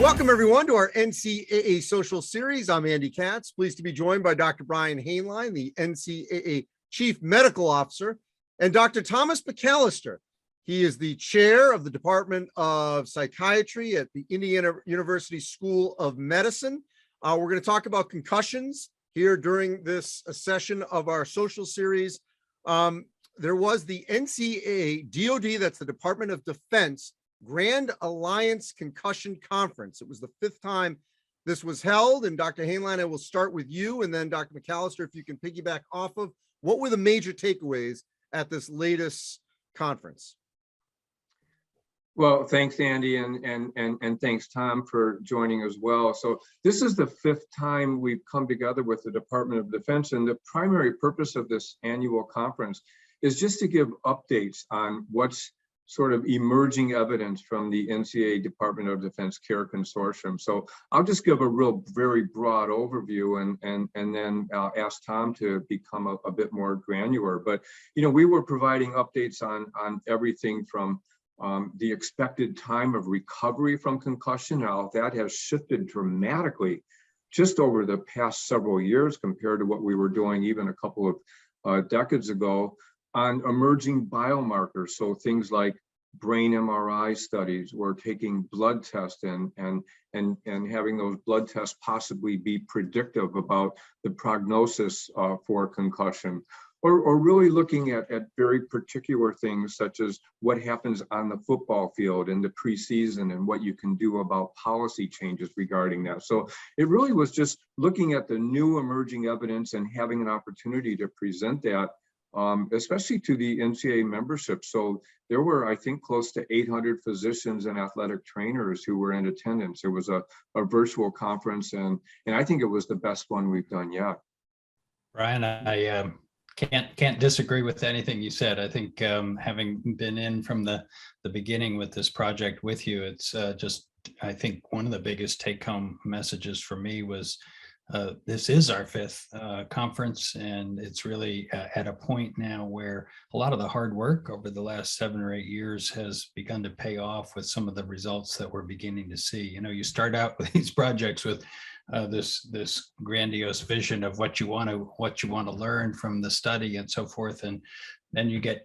Welcome, everyone, to our NCAA Social Series. I'm Andy Katz, pleased to be joined by Dr. Brian Hainline, the NCAA Chief Medical Officer, and Dr. Thomas McAllister. He is the chair of the Department of Psychiatry at the Indiana University School of Medicine. We're going to talk about concussions here during this session of our social series. There was the NCAA-DOD, that's the Department of Defense, Grand Alliance Concussion Conference. It was the 5th time this was held. And Dr. Hainline, I will start with you, and then Dr. McAllister, if you can piggyback off of what were the major takeaways at this latest conference? Well, thanks, Andy, and thanks, Tom, for joining as well. So this is the 5th time we've come together with the Department of Defense, and the primary purpose of this annual conference is just to give updates on what's sort of emerging evidence from the NCAA Department of Defense Care Consortium. So I'll just give a very broad overview, and then I'll ask Tom to become a bit more granular. But, you know, we were providing updates on everything from the expected time of recovery from concussion. Now that has shifted dramatically just over the past several years compared to what we were doing even a couple of decades ago, on emerging biomarkers. So things like brain MRI studies, or taking blood tests and having those blood tests possibly be predictive about the prognosis for concussion. Or really looking at very particular things, such as what happens on the football field in the preseason and what you can do about policy changes regarding that. So it really was just looking at the new emerging evidence and having an opportunity to present that, especially to the NCAA membership. So there were, I think, close to 800 physicians and athletic trainers who were in attendance. It was a virtual conference, and I think it was the best one we've done yet. Brian, I can't disagree with anything you said. I think having been in from the beginning with this project with you, it's just, I think one of the biggest take-home messages for me was this is our 5th conference, and it's really at a point now where a lot of the hard work over the last 7 or 8 years has begun to pay off with some of the results that we're beginning to see. You know, you start out with these projects with this grandiose vision of what you want to learn from the study and so forth, and then you get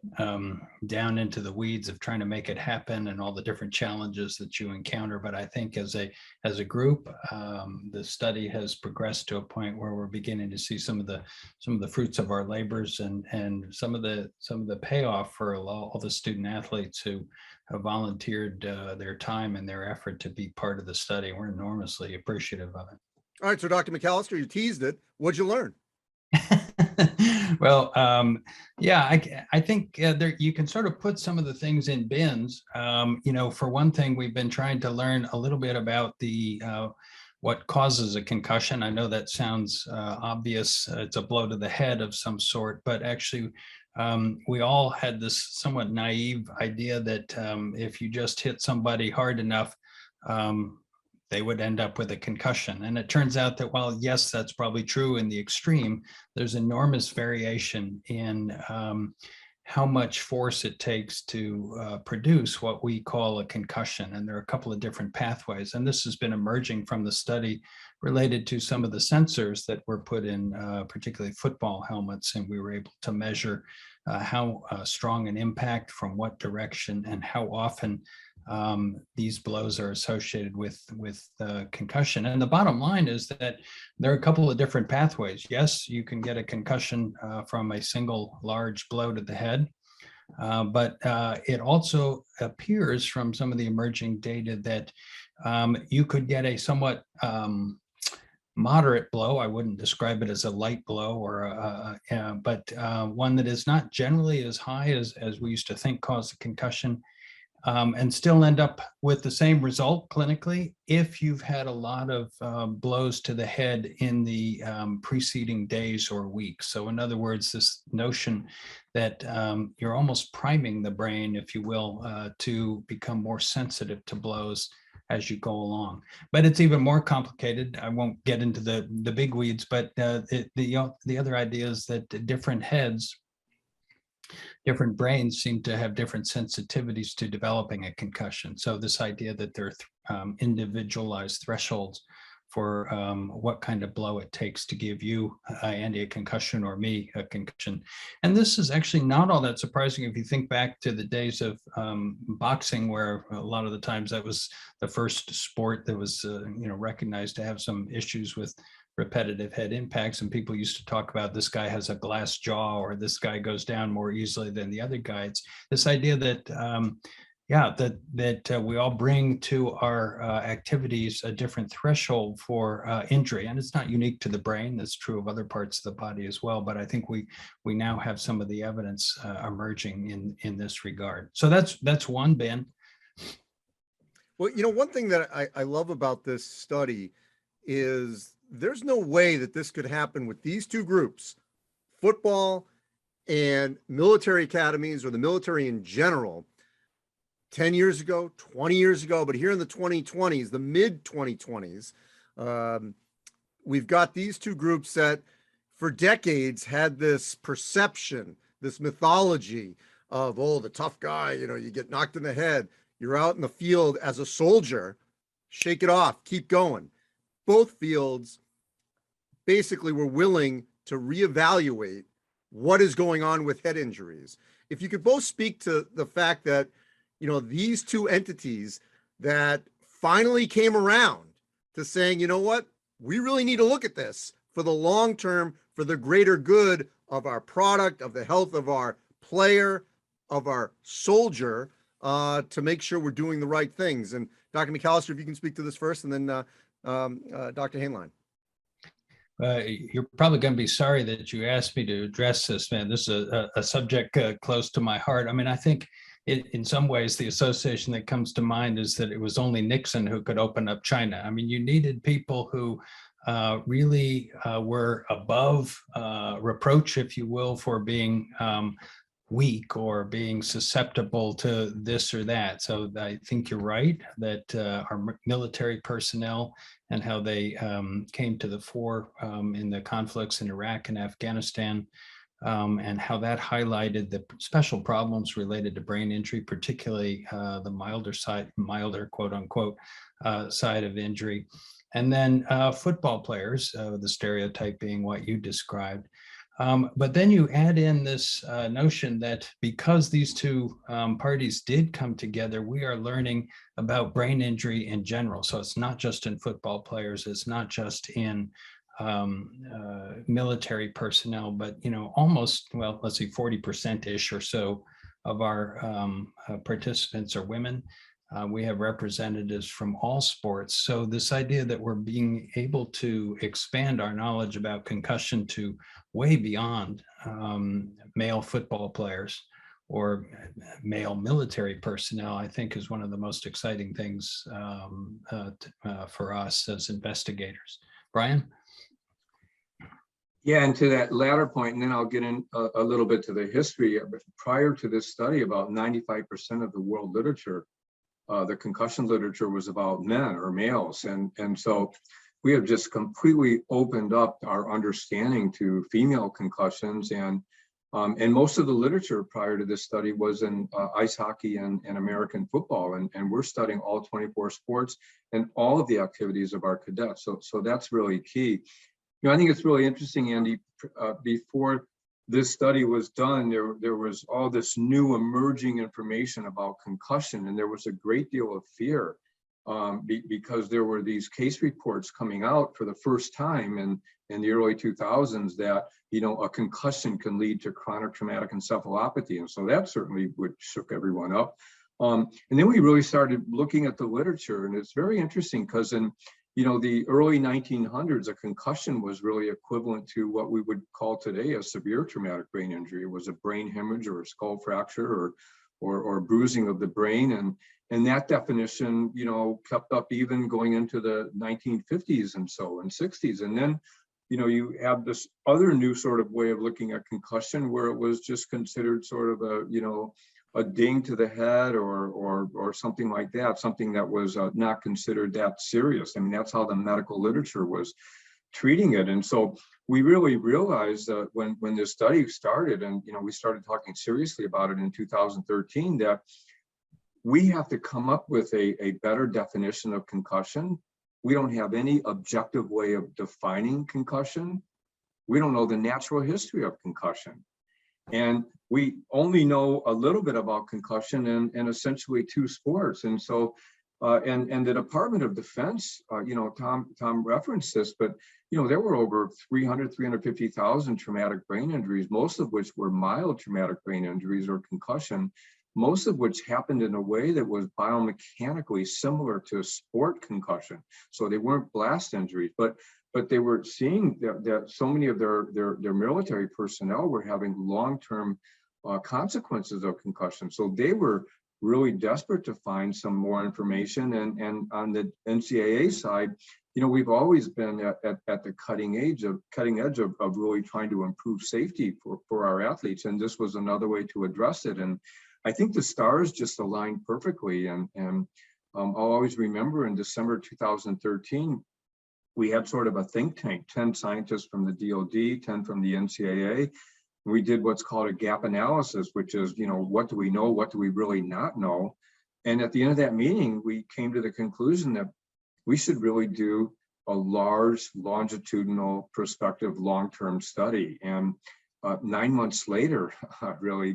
down into the weeds of trying to make it happen and all the different challenges that you encounter. But I think as a group, the study has progressed to a point where we're beginning to see some of the fruits of our labors, and some of the payoff for all the student athletes who have volunteered their time and their effort to be part of the study. We're enormously appreciative of it. All right, so Dr. McAllister, you teased it. What'd you learn? Well, yeah, I think there you can sort of put some of the things in bins. You know, for one thing, we've been trying to learn a little bit about what causes a concussion. I know that sounds obvious. It's a blow to the head of some sort, but actually, we all had this somewhat naive idea that if you just hit somebody hard enough, they would end up with a concussion. And it turns out that while, yes, that's probably true in the extreme, there's enormous variation in how much force it takes to produce what we call a concussion. And there are a couple of different pathways. And this has been emerging from the study related to some of the sensors that were put in particularly football helmets. And we were able to measure how strong an impact from what direction and how often these blows are associated with concussion. And the bottom line is that there are a couple of different pathways. Yes, you can get a concussion from a single large blow to the head, but it also appears from some of the emerging data that you could get a somewhat moderate blow. I wouldn't describe it as a light blow, but one that is not generally as high as we used to think caused a concussion, and still end up with the same result clinically if you've had a lot of blows to the head in the preceding days or weeks. So in other words, this notion that you're almost priming the brain, if you will, to become more sensitive to blows as you go along. But it's even more complicated. I won't get into the big weeds, but the other idea is that different heads different brains seem to have different sensitivities to developing a concussion. So this idea that there are individualized thresholds for what kind of blow it takes to give you, Andy, a concussion, or me a concussion. And this is actually not all that surprising if you think back to the days of boxing, where a lot of the times that was the first sport that was recognized to have some issues with repetitive head impacts, and people used to talk about this guy has a glass jaw, or this guy goes down more easily than the other guy. It's this idea that we all bring to our activities a different threshold for injury, and it's not unique to the brain. That's true of other parts of the body as well. But I think we now have some of the evidence emerging in this regard. So that's one, Ben. Well, one thing that I love about this study is there's no way that this could happen with these two groups, football and military academies, or the military in general, 10 years ago, 20 years ago. But here in the 2020s, the mid 2020s, we've got these two groups that for decades had this perception, this mythology of, oh, the tough guy, you get knocked in the head, you're out in the field as a soldier, shake it off, keep going. Both fields basically were willing to reevaluate what is going on with head injuries. If you could both speak to the fact that, these two entities that finally came around to saying, you know what, we really need to look at this for the long term, for the greater good of our product, of the health of our player, of our soldier, to make sure we're doing the right things. And Dr. McAllister, if you can speak to this first, and then Dr. Hainline. You're probably going to be sorry that you asked me to address this, man. This is a subject close to my heart. I mean, I think in some ways, the association that comes to mind is that it was only Nixon who could open up China. I mean, you needed people who really were above reproach, if you will, for being weak or being susceptible to this or that. So I think you're right that our military personnel and how they came to the fore in the conflicts in Iraq and Afghanistan, and how that highlighted the special problems related to brain injury, particularly the milder quote unquote side of injury. And then football players, the stereotype being what you described. But then you add in this notion that because these two parties did come together, we are learning about brain injury in general. So it's not just in football players, it's not just in military personnel, but almost, well, let's see, 40%-ish or so of our participants are women. We have representatives from all sports. So this idea that we're being able to expand our knowledge about concussion to way beyond male football players or male military personnel, I think is one of the most exciting things for us as investigators. Brian? Yeah, and to that latter point, and then I'll get in a little bit to the history. Prior to this study, about 95% of the world literature, the concussion literature, was about men or males. And so we have just completely opened up our understanding to female concussions. And most of the literature prior to this study was in ice hockey and American football. And we're studying all 24 sports and all of the activities of our cadets. So that's really key. I think it's really interesting, Andy, before this study was done, there was all this new emerging information about concussion, and there was a great deal of fear because there were these case reports coming out for the first time in the early 2000s that, a concussion can lead to chronic traumatic encephalopathy. And so that certainly shook everyone up. And then we really started looking at the literature, and it's very interesting because in the early 1900s, a concussion was really equivalent to what we would call today a severe traumatic brain injury. It was a brain hemorrhage or a skull fracture or bruising of the brain. And that definition, kept up even going into the 1950s and 60s. And then, you have this other new sort of way of looking at concussion where it was just considered sort of a ding to the head or something like that, something that was not considered that serious. I mean, that's how the medical literature was treating it. And so we really realized when this study started, and we started talking seriously about it in 2013, that we have to come up with a better definition of concussion. We don't have any objective way of defining concussion. We don't know the natural history of concussion. And we only know a little bit about concussion in essentially two sports. And so, and the Department of Defense, Tom referenced this, but, there were over 350,000 traumatic brain injuries, most of which were mild traumatic brain injuries or concussion, most of which happened in a way that was biomechanically similar to sport concussion. So they weren't blast injuries, but they were seeing that so many of their military personnel were having long-term consequences of concussion. So they were really desperate to find some more information. And on the NCAA side, we've always been at the cutting edge of really trying to improve safety for our athletes. And this was another way to address it. And I think the stars just aligned perfectly. And I'll always remember in December 2013, we had sort of a think tank, 10 scientists from the DOD, 10 from the NCAA. We did what's called a gap analysis, which is, what do we know? What do we really not know? And at the end of that meeting, we came to the conclusion that we should really do a large longitudinal prospective long-term study. And 9 months later, really,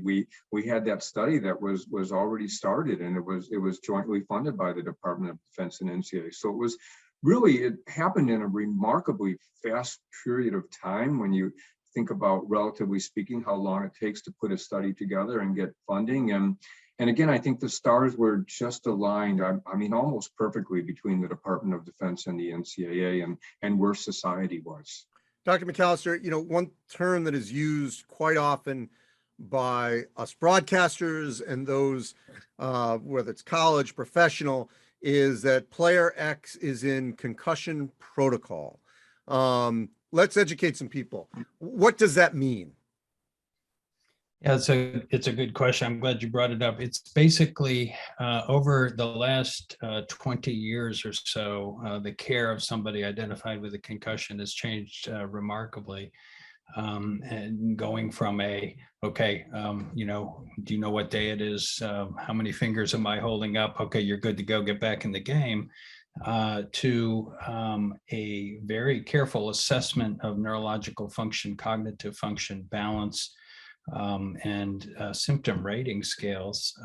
we had that study that was already started, and it was jointly funded by the Department of Defense and NCAA. So it happened in a remarkably fast period of time when you think about, relatively speaking, how long it takes to put a study together and get funding. And again, I think the stars were just aligned, I mean, almost perfectly between the Department of Defense and the NCAA and where society was. Dr. McAllister, one term that is used quite often by us broadcasters and those, whether it's college, professional, is that player X is in concussion protocol. Let's educate some people. What does that mean? Yeah, it's a good question. I'm glad you brought it up. It's basically over the last 20 years or so, the care of somebody identified with a concussion has changed remarkably. And going from do you know what day it is? How many fingers am I holding up? Okay, you're good to go, get back in the game. To a very careful assessment of neurological function, cognitive function, balance, and symptom rating scales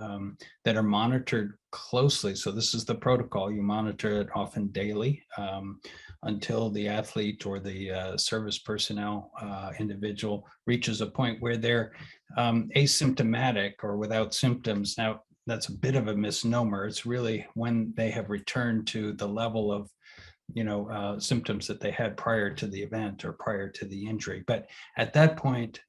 that are monitored closely. So this is the protocol. You monitor it often daily until the athlete or the service personnel individual reaches a point where they're asymptomatic or without symptoms. Now, that's a bit of a misnomer. It's really when they have returned to the level of symptoms that they had prior to the event or prior to the injury. But at that point,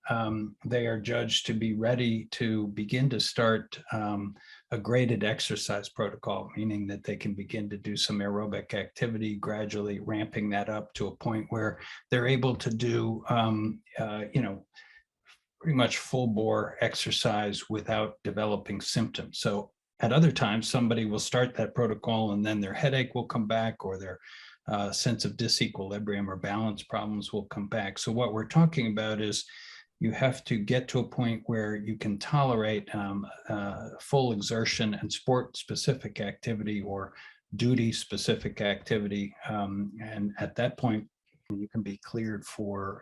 they are judged to be ready to begin to start a graded exercise protocol, meaning that they can begin to do some aerobic activity, gradually ramping that up to a point where they're able to do, pretty much full bore exercise without developing symptoms. So at other times, somebody will start that protocol and then their headache will come back, or their sense of disequilibrium or balance problems will come back. So what we're talking about is you have to get to a point where you can tolerate full exertion and sport-specific activity or duty-specific activity. And at that point, you can be cleared for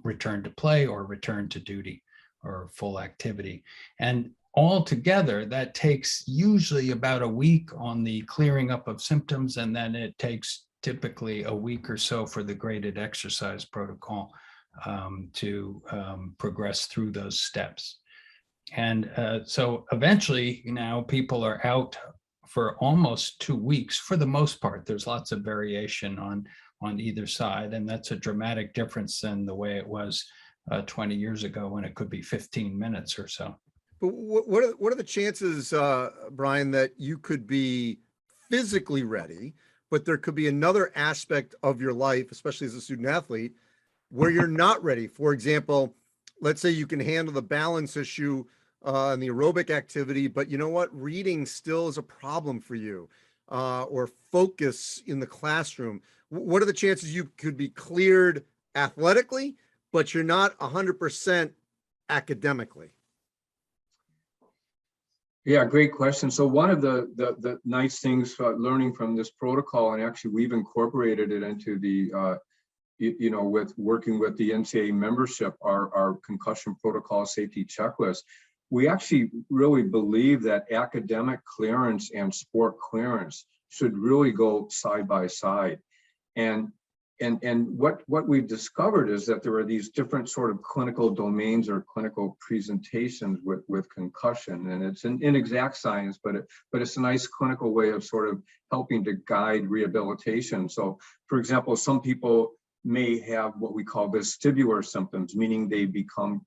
return to play or return to duty or full activity. And altogether, that takes usually about a week on the clearing up of symptoms, and then it takes typically a week or so for the graded exercise protocol to progress through those steps. And so eventually now people are out for almost 2 weeks for the most part. There's lots of variation on either side, and that's a dramatic difference than the way it was 20 years ago when it could be 15 minutes or so. But what are the chances, Brian, that you could be physically ready, but there could be another aspect of your life, especially as a student athlete, where you're not ready? For example, let's say you can handle the balance issue and the aerobic activity, but you know what? Reading still is a problem for you. or focus in the classroom, what are the chances you could be cleared athletically, but you're not 100% academically? Yeah, great question. So one of the nice things learning from this protocol, and actually we've incorporated it into the with working with the NCAA membership, our concussion protocol safety checklist, we actually really believe that academic clearance and sport clearance should really go side by side. And what we've discovered is that there are these different sort of clinical domains or clinical presentations with concussion, and it's an inexact science, but it's a nice clinical way of sort of helping to guide rehabilitation. So, for example, some people may have what we call vestibular symptoms, meaning they become,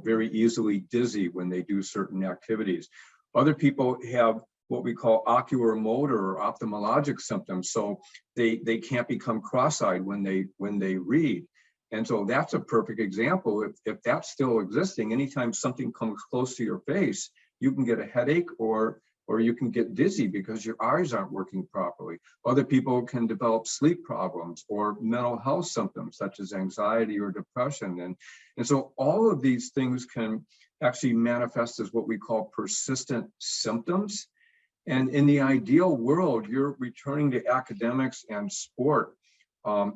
very easily dizzy when they do certain activities. Other people have what we call ocular motor or ophthalmologic symptoms. So they can't become cross-eyed when they read. And so that's a perfect example. If that's still existing, anytime something comes close to your face, you can get a headache or you can get dizzy because your eyes aren't working properly. Other people can develop sleep problems or mental health symptoms such as anxiety or depression. And so all of these things can actually manifest as what we call persistent symptoms. And in the ideal world, you're returning to academics and sport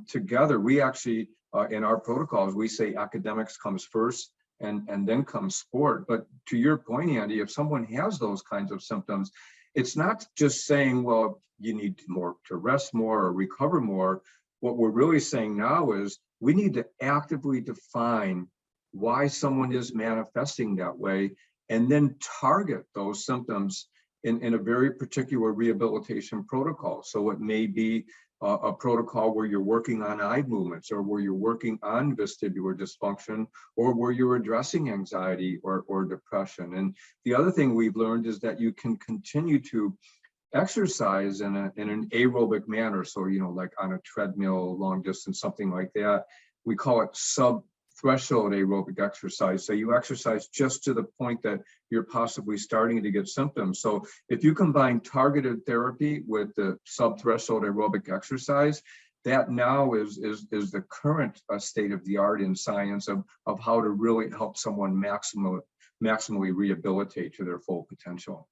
together. We actually, in our protocols, we say academics comes first and then comes sport. But to your point, Andy, if someone has those kinds of symptoms, it's not just saying, well, you need to rest more or recover more. What we're really saying now is we need to actively define why someone is manifesting that way and then target those symptoms in a very particular rehabilitation protocol. So it may be a protocol where you're working on eye movements, or where you're working on vestibular dysfunction, or where you're addressing anxiety or depression. And the other thing we've learned is that you can continue to exercise in an aerobic manner. So, like on a treadmill, long distance, something like that. We call it sub-threshold aerobic exercise. So you exercise just to the point that you're possibly starting to get symptoms. So if you combine targeted therapy with the sub-threshold aerobic exercise, that now is the current state of the art in science of how to really help someone maximally rehabilitate to their full potential.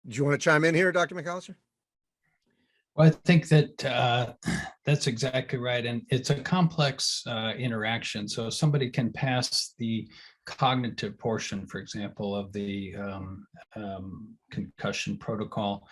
Do you want to chime in here, Dr. McAllister? Well, I think that that's exactly right. And it's a complex interaction. So somebody can pass the cognitive portion, for example, of the concussion protocol,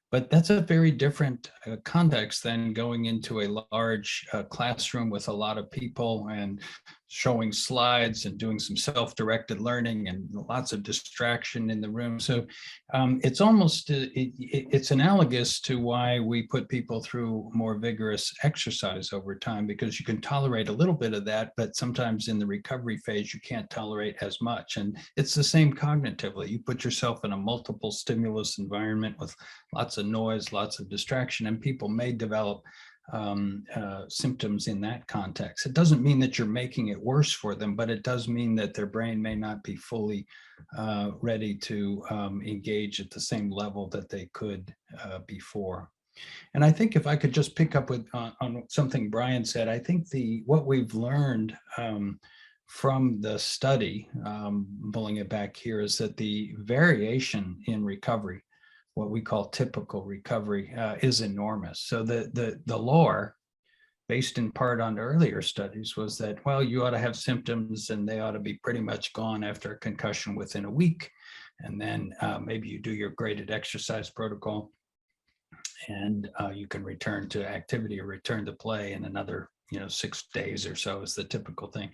but that's a very different context than going into a large classroom with a lot of people and showing slides and doing some self-directed learning and lots of distraction in the room. So it's almost, it's analogous to why we put people through more vigorous exercise over time, because you can tolerate a little bit of that, but sometimes in the recovery phase, you can't tolerate as much. And it's the same cognitively. You put yourself in a multiple stimulus environment with lots of noise, lots of distraction, and people may develop symptoms in that context. It doesn't mean that you're making it worse for them, but it does mean that their brain may not be fully ready to engage at the same level that they could before. And I think if I could just pick up with on something Brian said, I think what we've learned from the study, pulling it back here, is that the variation in recovery, what we call typical recovery, is enormous. So the lore, based in part on earlier studies, was that, well, you ought to have symptoms and they ought to be pretty much gone after a concussion within a week. And then maybe you do your graded exercise protocol and you can return to activity or return to play in another 6 days or so is the typical thing.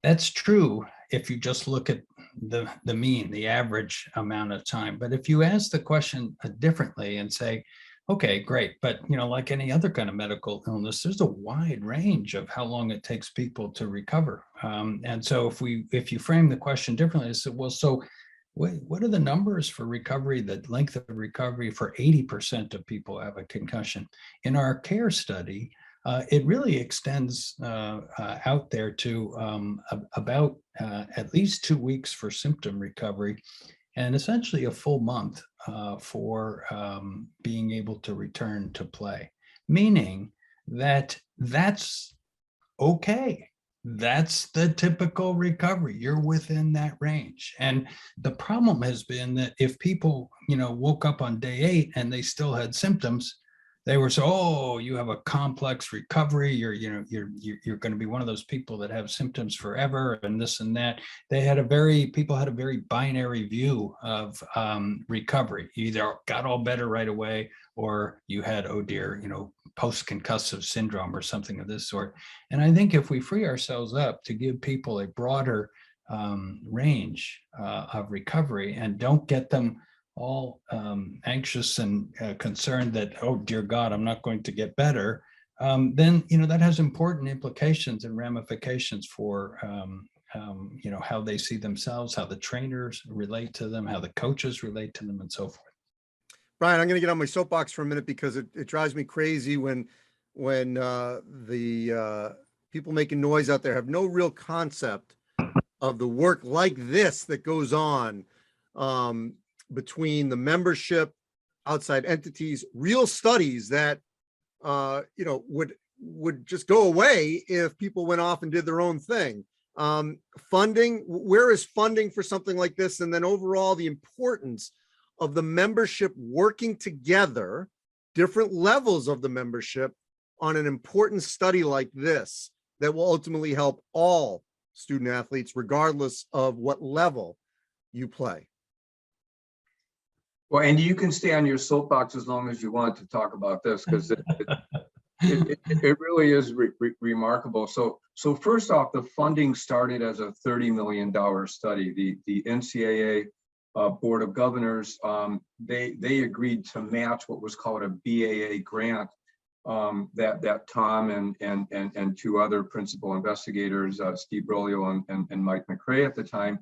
That's true if you just look at the mean, the average amount of time. But if you ask the question differently and say, okay, great, but like any other kind of medical illness, there's a wide range of how long it takes people to recover. And so if you frame the question differently, it's well, so what are the numbers for recovery, the length of recovery for 80% of people who have a concussion? In our CARE study, it really extends out there to about at least 2 weeks for symptom recovery and essentially a full month for being able to return to play, meaning that that's okay. That's the typical recovery. You're within that range. And the problem has been that if people, woke up on day 8 and they still had symptoms, they were so, oh, you have a complex recovery. You're going to be one of those people that have symptoms forever and this and that. People had a very binary view of recovery. You either got all better right away, or you had, oh dear, post-concussive syndrome or something of this sort. And I think if we free ourselves up to give people a broader range of recovery and don't get them all anxious and concerned that, oh dear God, I'm not going to get better, then that has important implications and ramifications for how they see themselves, how the trainers relate to them, how the coaches relate to them, and so forth. Brian, I'm going to get on my soapbox for a minute because it drives me crazy when the people making noise out there have no real concept of the work like this that goes on between the membership, outside entities, real studies that would just go away if people went off and did their own thing. Funding, where is funding for something like this? And then overall, the importance of the membership working together, different levels of the membership on an important study like this that will ultimately help all student athletes, regardless of what level you play. Well, Andy, you can stay on your soapbox as long as you want to talk about this, because it really is remarkable. So first off, the funding started as a $30 million study. The NCAA Board of Governors, they agreed to match what was called a BAA grant that Tom and 2 other principal investigators, Steve Brolio and Mike McRae at the time,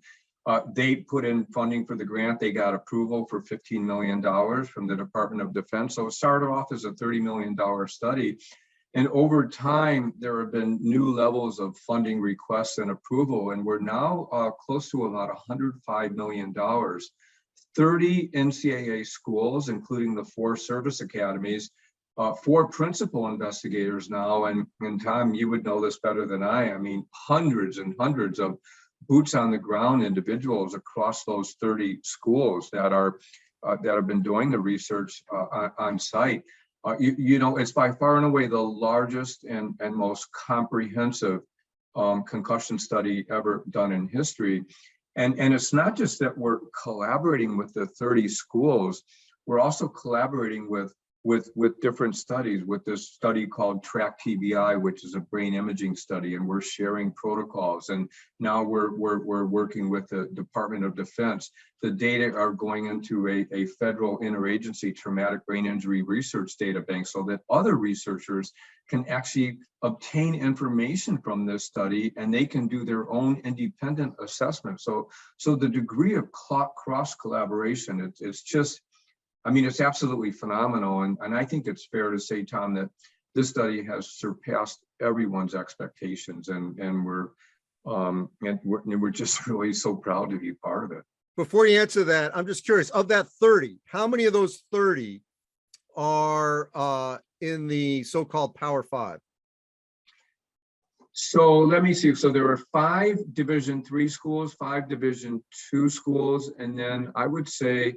they put in funding for the grant. They got approval for $15 million from the Department of Defense. So it started off as a $30 million study. And over time, there have been new levels of funding requests and approval. And we're now close to about $105 million. 30 NCAA schools, including the 4 service academies, 4 principal investigators now. And Tom, you would know this better than I mean, hundreds and hundreds of boots on the ground individuals across those 30 schools that have been doing the research on site. It's by far and away the largest and most comprehensive concussion study ever done in history. And it's not just that we're collaborating with the 30 schools, we're also collaborating with different studies, with this study called Track TBI, which is a brain imaging study, and we're sharing protocols. And now we're working with the Department of Defense. The data are going into a federal interagency traumatic brain injury research data bank so that other researchers can actually obtain information from this study and they can do their own independent assessment. So the degree of cross collaboration, it's just, it's absolutely phenomenal. And I think it's fair to say, Tom, that this study has surpassed everyone's expectations, and we're just really so proud to be part of it. Before you answer that, I'm just curious, of that 30, how many of those 30 are in the so-called Power 5? So let me see. So there are 5 Division III schools, 5 Division II schools, and then I would say,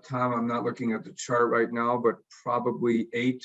Tom, I'm not looking at the chart right now, but probably 8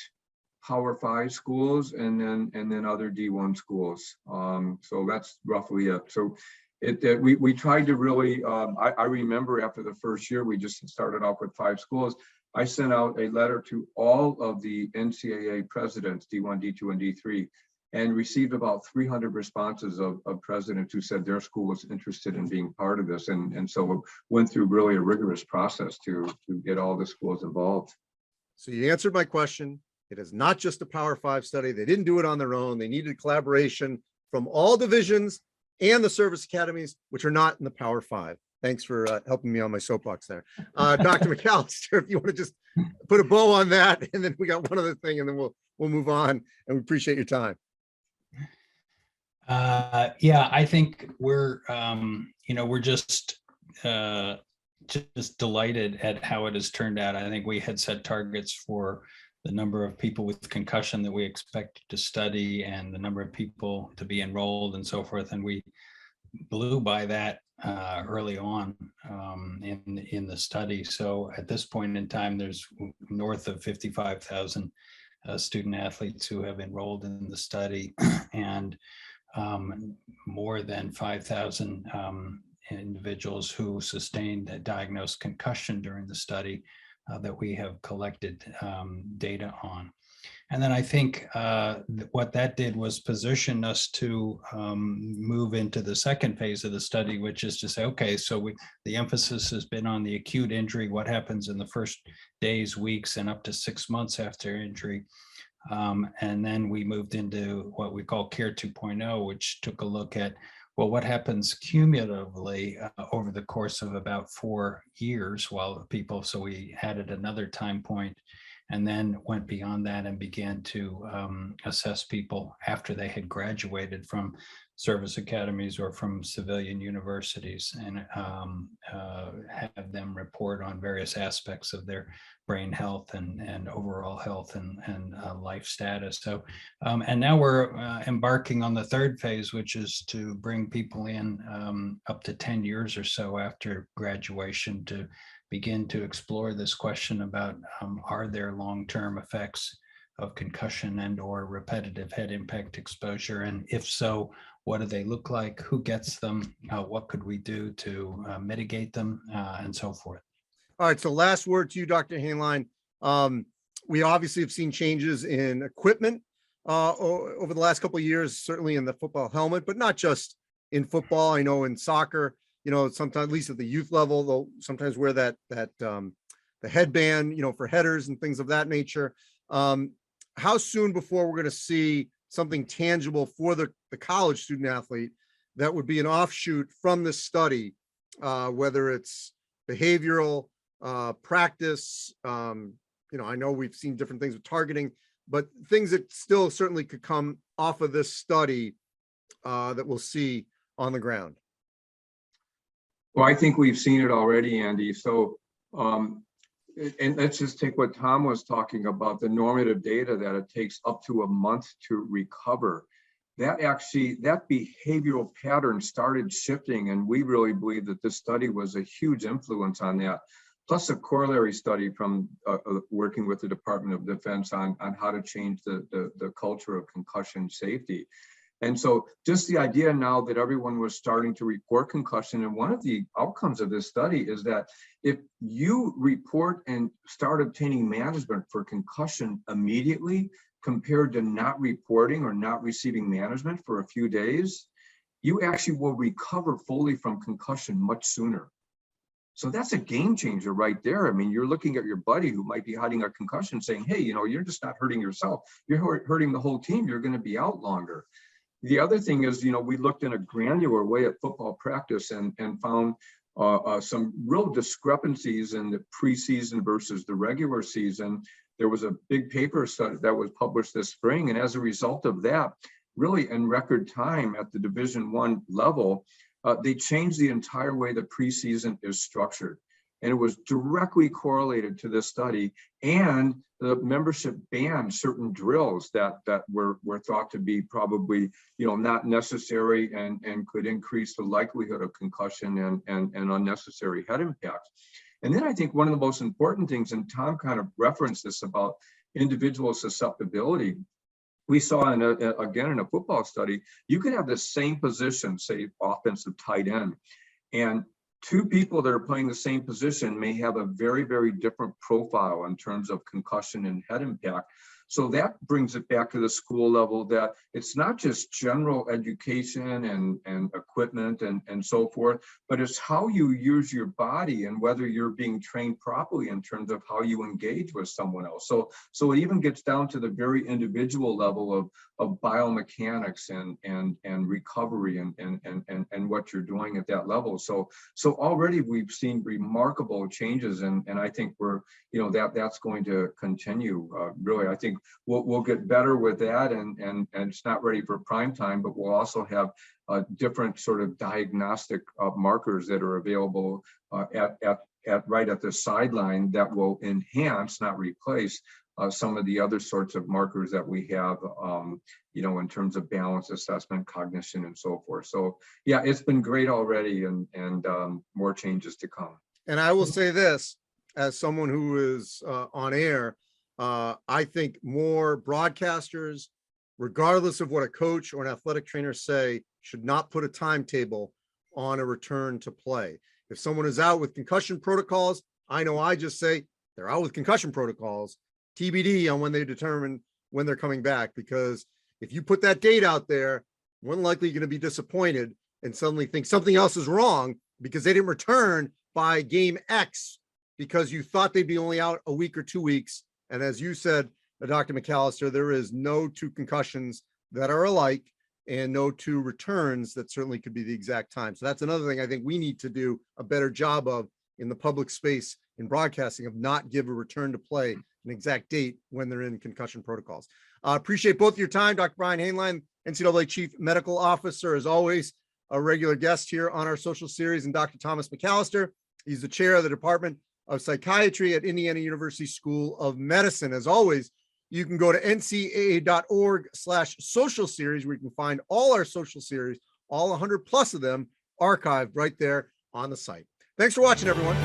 Power 5 schools, and then other D1 schools. So that's roughly it. So we tried to really. I remember after the first year, we just started off with 5 schools. I sent out a letter to all of the NCAA presidents, D1, D2, and D3, and received about 300 responses of presidents who said their school was interested in being part of this. And so went through really a rigorous process to get all the schools involved. So you answered my question. It is not just a Power 5 study. They didn't do it on their own. They needed collaboration from all divisions and the service academies, which are not in the Power 5. Thanks for helping me on my soapbox there. Dr. McAllister, if you want to just put a bow on that, and then we got one other thing, and then we'll move on, and we appreciate your time. Yeah, I think we're just just delighted at how it has turned out. I think we had set targets for the number of people with concussion that we expected to study and the number of people to be enrolled and so forth. And we blew by that early on in the study. So at this point in time, there's north of 55,000 student athletes who have enrolled in the study, and more than 5,000 individuals who sustained a diagnosed concussion during the study that we have collected data on. And then I think what that did was position us to move into the second phase of the study, which is to say, okay, so the emphasis has been on the acute injury, what happens in the first days, weeks, and up to 6 months after injury. And then we moved into what we call Care 2.0, which took a look at, well, what happens cumulatively over the course of about 4 years while people, so we added another time point and then went beyond that and began to assess people after they had graduated from service academies or from civilian universities, and have them report on various aspects of their brain health and overall health and life status. So, and now we're embarking on the third phase, which is to bring people in up to 10 years or so after graduation to begin to explore this question about are there long-term effects of concussion and or repetitive head impact exposure? And if so, what do they look like? Who gets them? What could we do to mitigate them and so forth? All right, so last word to you, Dr. Hainline. We obviously have seen changes in equipment over the last couple of years, certainly in the football helmet, but not just in football. I know in soccer, you know, sometimes, at least at the youth level, they'll sometimes wear the headband, you know, for headers and things of that nature. How soon before we're going to see something tangible for the college student athlete that would be an offshoot from this study, whether it's behavioral, practice, you know, I know we've seen different things with targeting, but things that still certainly could come off of this study that we'll see on the ground? Well, I think we've seen it already, Andy. So, and let's just take what Tom was talking about, the normative data that it takes up to a month to recover. That behavioral pattern started shifting, and we really believe that this study was a huge influence on that. Plus a corollary study from working with the Department of Defense on how to change the culture of concussion safety. And so just the idea now that everyone was starting to report concussion, and one of the outcomes of this study is that if you report and start obtaining management for concussion immediately compared to not reporting or not receiving management for a few days, you actually will recover fully from concussion much sooner. So that's a game changer right there. I mean, you're looking at your buddy who might be hiding a concussion saying, hey, you know, you're just not hurting yourself. You're hurting the whole team. You're going to be out longer. The other thing is, you know, we looked in a granular way at football practice and found some real discrepancies in the preseason versus the regular season. There was a big paper study that was published this spring. And as a result of that, really in record time at the Division I level, they changed the entire way the preseason is structured. And it was directly correlated to this study, and the membership banned certain drills that were thought to be probably, you know, not necessary and could increase the likelihood of concussion and unnecessary head impacts. And then I think one of the most important things, and Tom kind of referenced this about individual susceptibility, we saw again in a football study, you could have the same position, say offensive tight end, and two people that are playing the same position may have a very, very different profile in terms of concussion and head impact. So that brings it back to the school level, that it's not just general education and equipment and so forth, but it's how you use your body and whether you're being trained properly in terms of how you engage with someone else. So it even gets down to the very individual level of biomechanics and recovery and what you're doing at that level. So already we've seen remarkable changes, and I think we're, you know, that's going to continue. Really, I think think we'll get better with that, and it's not ready for prime time, but we'll also have different sort of diagnostic markers that are available right at the sideline that will enhance, not replace, some of the other sorts of markers that we have, in terms of balance assessment, cognition, and so forth. So yeah, it's been great already, and more changes to come. And I will say this, as someone who is on air, I think more broadcasters, regardless of what a coach or an athletic trainer say, should not put a timetable on a return to play. If someone is out with concussion protocols, I know I just say they're out with concussion protocols, TBD on when they determine when they're coming back. Because if you put that date out there, more than likely you're going to be disappointed and suddenly think something else is wrong because they didn't return by game X because you thought they'd be only out a week or 2 weeks. And as you said, Dr. McAllister, there is no two concussions that are alike and no two returns that certainly could be the exact time. So that's another thing I think we need to do a better job of in the public space in broadcasting, of not give a return to play an exact date when they're in concussion protocols. Appreciate both your time, Dr. Brian Hainline, NCAA Chief Medical Officer, as always, a regular guest here on our social series, and Dr. Thomas McAllister. He's the chair of the Department of Psychiatry at Indiana University School of Medicine. As always, you can go to ncaa.org/social series, where you can find all our social series, all 100 plus of them, archived right there on the site. Thanks for watching, everyone.